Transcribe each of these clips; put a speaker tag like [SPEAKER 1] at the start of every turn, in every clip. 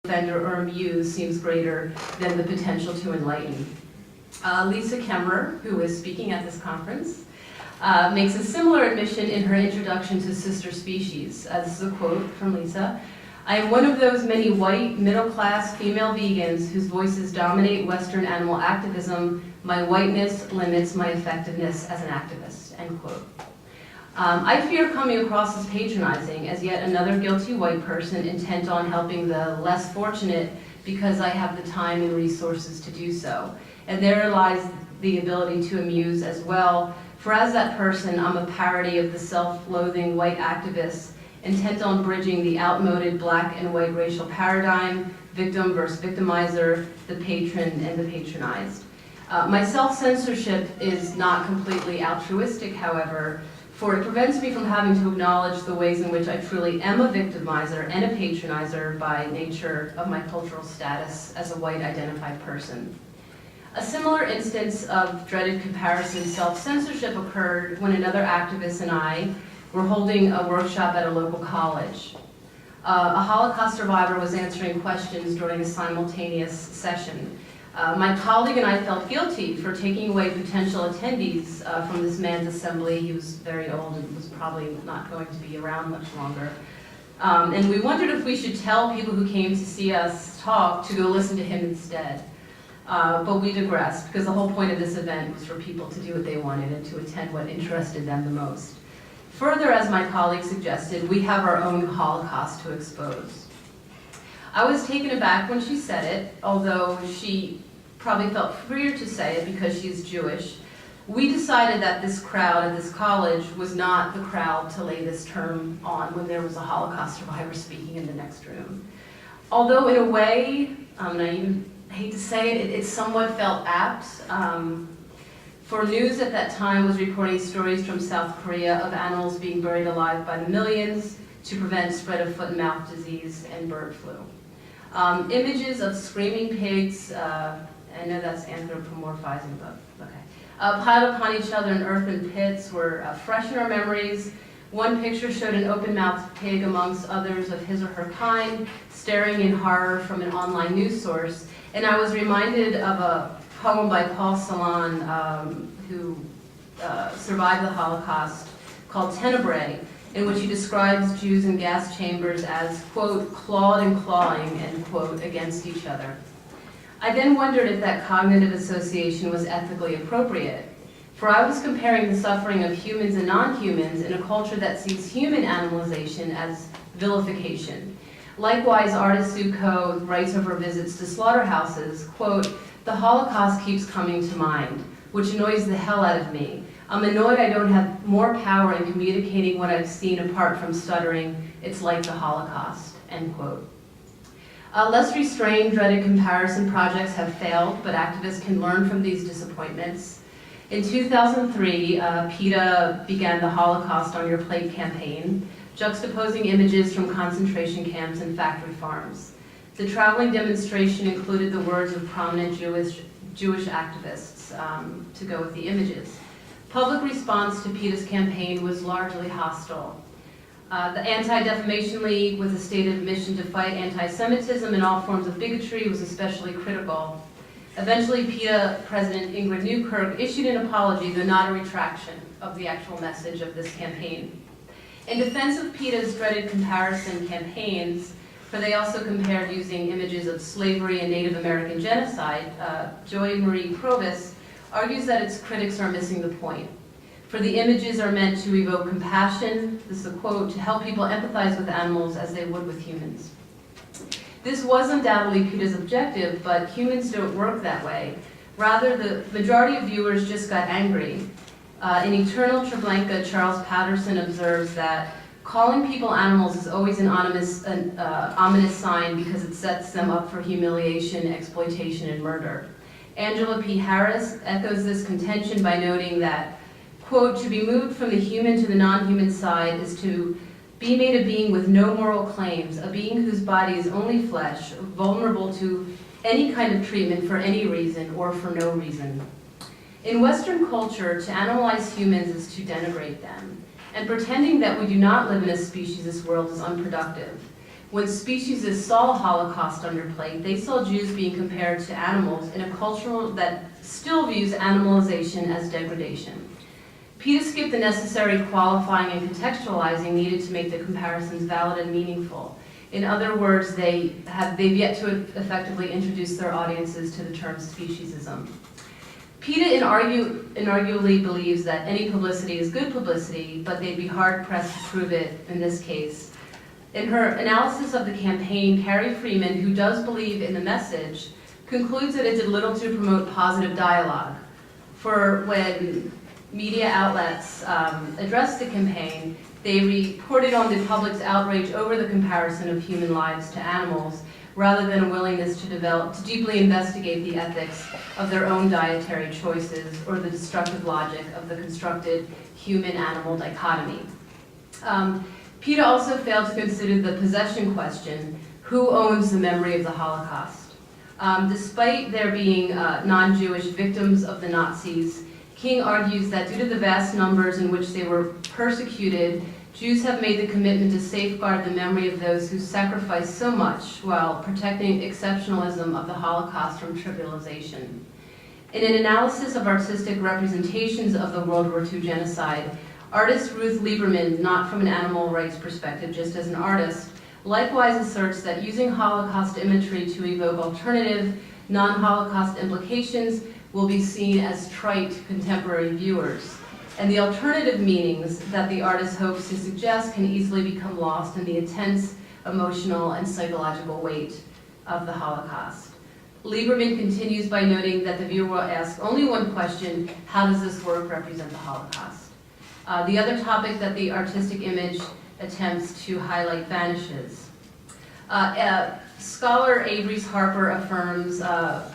[SPEAKER 1] offender or amuse seems greater than the potential to enlighten. Lisa Kemmerer, who is speaking at this conference, makes a similar admission in her introduction to Sister Species. This is a quote from Lisa. "I am one of those many white, middle-class female vegans whose voices dominate Western animal activism. My whiteness limits my effectiveness as an activist," end quote. I fear coming across as patronizing, as yet another guilty white person intent on helping the less fortunate because I have the time and resources to do so. And there lies the ability to amuse as well, for as that person, I'm a parody of the self-loathing white activists intent on bridging the outmoded black and white racial paradigm, victim versus victimizer, the patron and the patronized. My self-censorship is not completely altruistic, however, for it prevents me from having to acknowledge the ways in which I truly am a victimizer and a patronizer by nature of my cultural status as a white identified person. A similar instance of dreaded comparison self-censorship occurred when another activist and I were holding a workshop at a local college. A Holocaust survivor was answering questions during a simultaneous session. My colleague and I felt guilty for taking away potential attendees from this man's assembly. He was very old and was probably not going to be around much longer. And we wondered if we should tell people who came to see us talk to go listen to him instead. But we digressed, because the whole point of this event was for people to do what they wanted and to attend what interested them the most. Further, as my colleague suggested, we have our own Holocaust to expose. I was taken aback when she said it, although she probably felt freer to say it because she's Jewish. We decided that this crowd at this college was not the crowd to lay this term on when there was a Holocaust survivor speaking in the next room. Although in a way, and I even hate to say it, it somewhat felt apt. For news at that time was reporting stories from South Korea of animals being buried alive by the millions to prevent spread of foot and mouth disease and bird flu. Images of screaming pigs, I know that's anthropomorphizing, but okay, piled upon each other in earthen pits were fresh in our memories. One picture showed an open-mouthed pig amongst others of his or her kind, staring in horror from an online news source. And I was reminded of a poem by Paul Celan, who survived the Holocaust, called Tenebrae, in which he describes Jews in gas chambers as, quote, clawed and clawing, end quote, against each other. I then wondered if that cognitive association was ethically appropriate, for I was comparing the suffering of humans and non-humans in a culture that sees human animalization as vilification. Likewise, artist Suko writes of her visits to slaughterhouses, quote, the Holocaust keeps coming to mind, which annoys the hell out of me. I'm annoyed I don't have more power in communicating what I've seen apart from stuttering, it's like the Holocaust, end quote. Less restrained, dreaded comparison projects have failed, but activists can learn from these disappointments. In 2003, PETA began the Holocaust on Your Plate campaign, juxtaposing images from concentration camps and factory farms. The traveling demonstration included the words of prominent Jewish activists to go with the images. Public response to PETA's campaign was largely hostile. The Anti-Defamation League, with a stated mission to fight anti-Semitism and all forms of bigotry, was especially critical. Eventually, PETA President Ingrid Newkirk issued an apology, though not a retraction of the actual message of this campaign. In defense of PETA's dreaded comparison campaigns, for they also compared using images of slavery and Native American genocide, Joy Marie Provis argues that its critics are missing the point. For the images are meant to evoke compassion, this is a quote, to help people empathize with animals as they would with humans. This was undoubtedly PETA's objective, but humans don't work that way. Rather, the majority of viewers just got angry. In Eternal Treblinka, Charles Patterson observes that calling people animals is always an ominous sign because it sets them up for humiliation, exploitation, and murder. Angela P. Harris echoes this contention by noting that, quote, to be moved from the human to the non-human side is to be made a being with no moral claims, a being whose body is only flesh, vulnerable to any kind of treatment for any reason or for no reason. In Western culture, to animalize humans is to denigrate them, and pretending that we do not live in a speciesist world is unproductive. When speciesists saw Holocaust underplay, they saw Jews being compared to animals in a culture that still views animalization as degradation. PETA skipped the necessary qualifying and contextualizing needed to make the comparisons valid and meaningful. In other words, they've yet to effectively introduce their audiences to the term speciesism. PETA inarguably believes that any publicity is good publicity, but they'd be hard-pressed to prove it in this case. In her analysis of the campaign, Carrie Freeman, who does believe in the message, concludes that it did little to promote positive dialogue. For when media outlets addressed the campaign, they reported on the public's outrage over the comparison of human lives to animals, rather than a willingness to deeply investigate the ethics of their own dietary choices or the destructive logic of the constructed human-animal dichotomy. PETA also failed to consider the possession question: who owns the memory of the Holocaust? Despite there being non-Jewish victims of the Nazis, King argues that due to the vast numbers in which they were persecuted, Jews have made the commitment to safeguard the memory of those who sacrificed so much while protecting exceptionalism of the Holocaust from trivialization. In an analysis of artistic representations of the World War II genocide, artist Ruth Lieberman, not from an animal rights perspective, just as an artist, likewise asserts that using Holocaust imagery to evoke alternative, non-Holocaust implications will be seen as trite to contemporary viewers. And the alternative meanings that the artist hopes to suggest can easily become lost in the intense emotional and psychological weight of the Holocaust. Lieberman continues by noting that the viewer will ask only one question: how does this work represent the Holocaust? The other topic that the artistic image attempts to highlight vanishes. Scholar Avery Harper affirms,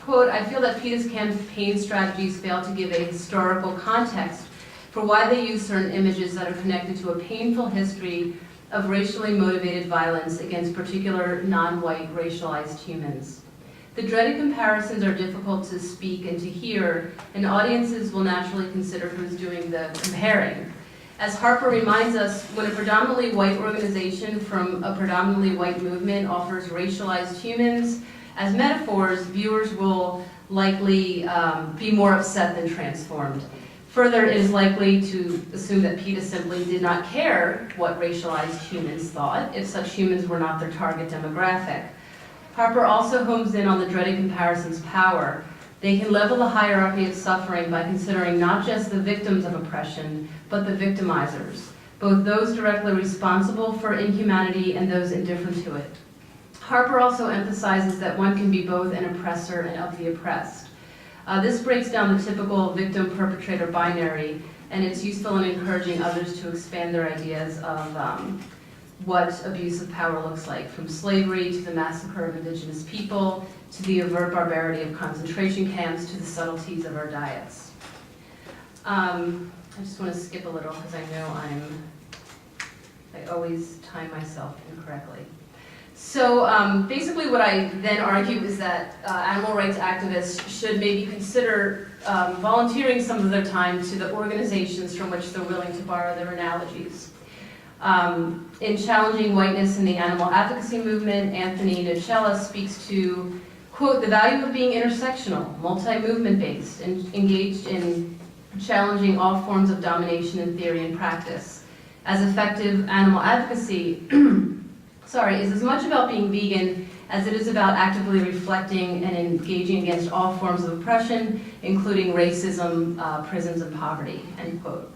[SPEAKER 1] quote, "I feel that PETA's campaign strategies fail to give a historical context for why they use certain images that are connected to a painful history of racially motivated violence against particular non-white racialized humans. The dreaded comparisons are difficult to speak and to hear, and audiences will naturally consider who's doing the comparing. As Harper reminds us, when a predominantly white organization from a predominantly white movement offers racialized humans as metaphors, viewers will likely be more upset than transformed. Further, it is likely to assume that PETA simply did not care what racialized humans thought if such humans were not their target demographic." Harper also homes in on the dreaded comparison's power. They can level the hierarchy of suffering by considering not just the victims of oppression, but the victimizers, both those directly responsible for inhumanity and those indifferent to it. Harper also emphasizes that one can be both an oppressor and of the oppressed. This breaks down the typical victim-perpetrator binary, and it's useful in encouraging others to expand their ideas of what abuse of power looks like, from slavery to the massacre of indigenous people, to the overt barbarity of concentration camps, to the subtleties of our diets. I just want to skip a little because I know I always time myself incorrectly. So basically what I then argue is that animal rights activists should maybe consider volunteering some of their time to the organizations from which they're willing to borrow their analogies. In Challenging Whiteness in the Animal Advocacy Movement, Anthony Nocella speaks to, quote, "the value of being intersectional, multi-movement based, and engaged in challenging all forms of domination in theory and practice. As effective animal advocacy is as much about being vegan as it is about actively reflecting and engaging against all forms of oppression, including racism, prisons, and poverty," end quote.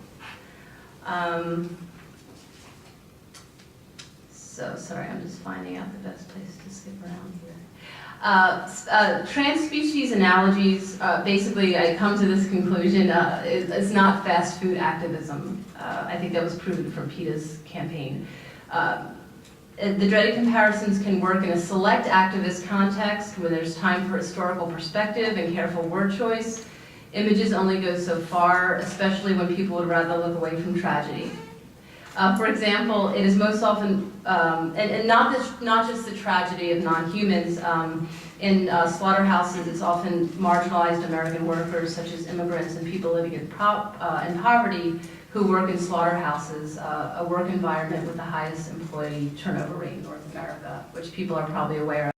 [SPEAKER 1] So, sorry, I'm just finding out the best place to skip around here. Trans-species analogies, basically I come to this conclusion, it's not fast food activism. I think that was proven from PETA's campaign. The dreaded comparisons can work in a select activist context where there's time for historical perspective and careful word choice. Images only go so far, especially when people would rather look away from tragedy. For example, it is most often, and not just the tragedy of non-humans, in slaughterhouses it's often marginalized American workers such as immigrants and people living in poverty who work in slaughterhouses, a work environment with the highest employee turnover rate in North America, which people are probably aware of.